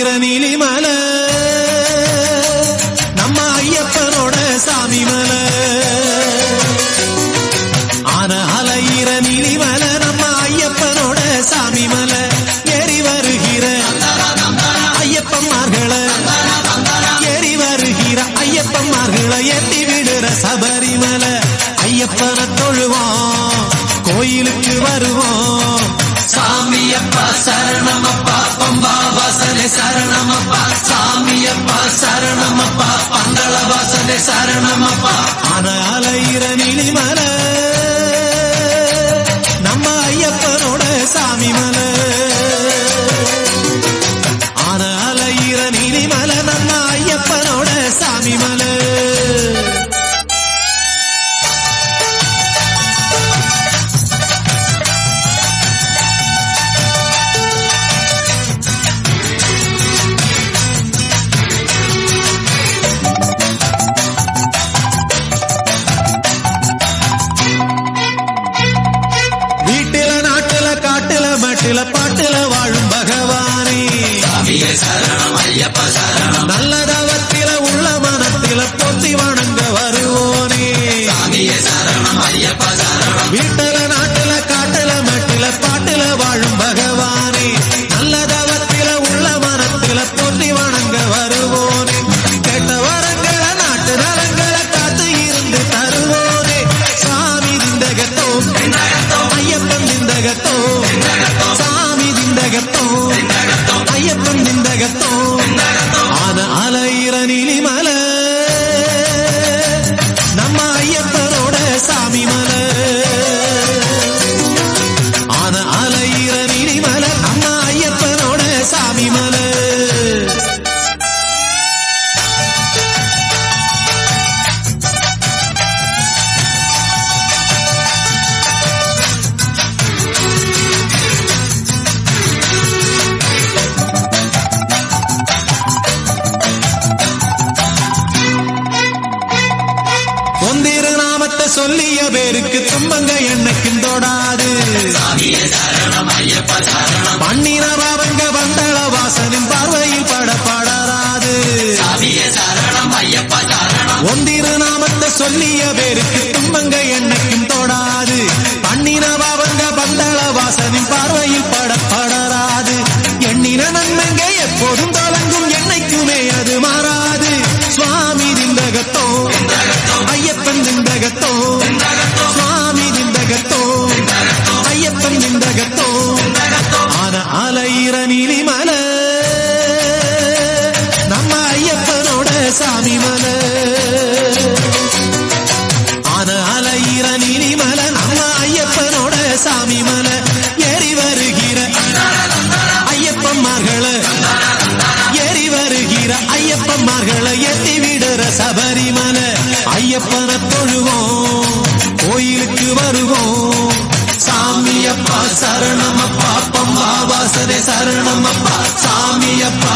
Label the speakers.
Speaker 1: அலையிற நீலிமலை நம்ம ஐயப்பனோட சாமி மலை. ஆன அலையிற நீலிமலை நம்ம ஐயப்பனோட சாமி மலை. ஏறி வருகிற ஐயப்பன்மார்களை ஏறி வருகிற ஐயப்பன்மார்களை ஏற்றி விடுற சபரிமலை. ஐயப்பனை தொழுவோம் கோயிலுக்கு வருவோம்.
Speaker 2: சாமியப்பா சரணமப்பா பம்பா வாசனே சரணமப்பா. சாமியப்பா சரணமப்பா பந்தள வாசனே சரணமப்பா.
Speaker 1: ஆன அலையிற நீலிமலை நம்ம ஐயப்பனோட சாமி மலை. ஆன அலையிற நீலிமலை நம்ம ஐயப்பனோட சாமி மலை. பாட்டுல வாழும் பகவானே
Speaker 2: சரணம் ஐயப்ப சரணம்.
Speaker 1: நல்லதவத்தில உள்ள மனத்தில போத்தி வணங்க வருவோனே
Speaker 2: சரணம் ஐயப்ப சரணம்.
Speaker 1: வீட்டுல நாட்டுல காட்டுல மட்டில பாட்டுல வாழும் பகவானே நல்லதவத்தில உள்ள மனத்தில போத்தி வணங்க வருவோனே. கேட்ட வரங்களை நாட்டு நலங்களை காத்து இருந்து தருவோனே. சாமி திண்டகத்தோ ஐயப்பன் திண்டகத்தோ சாமி திண்டகத்தோ ஐயப்பன் திண்டகத்தோ. ஆன அலையிற நீலிமலை நம்ம ஐயப்பனோட சாமி மலை. ஆன அலையிற நீலிமலை நம்ம ஐயப்பனோட சாமி மலை. ஒந்திரு நாமத்தை சொல்லிய பேருக்கு துன்பங்க என்னைக்கும் தொடாது. பண்ணின பாவங்க வந்தள வாசனின் பார்வையில் படப்படாது. ஒந்திரு நாமத்தை சொல்லிய பேருக்கு துன்பங்க என்னைக்கும் தொடாது. பண்ணின பாவங்க வந்தள வாசனின் பார்வையில் படப்படாது. எண்ணின நன்மைங்க எப்போதும் தொடங்கும் என்னைக்குமே அது மாறாது. சுவாமி திண்டகத்தோ ஐயப்பன் திண்டகத்தோ சுவாமி திண்டகத்தோ ஐயப்பன் திண்டகத்தோ. ஆன அலையிற நீலிமலை நம்ம ஐயப்பனோட சாமி மலை. ஆன அலையிற நீலிமலை நம்ம ஐயப்பனோட சாமி மலை. ஏறி வருகிற ஐயப்பன்மார்களை ஏறி வருகிற ஐயப்பன்மார்களை ஏற்றி விடுற சபரிமலை. ஐயப்பனை தொழுவோம் கோயிலுக்கு வருவோம். சாமியப்பா சரணமப்பா பம்பா வாசனே சரணமப்பா. சாமியப்பா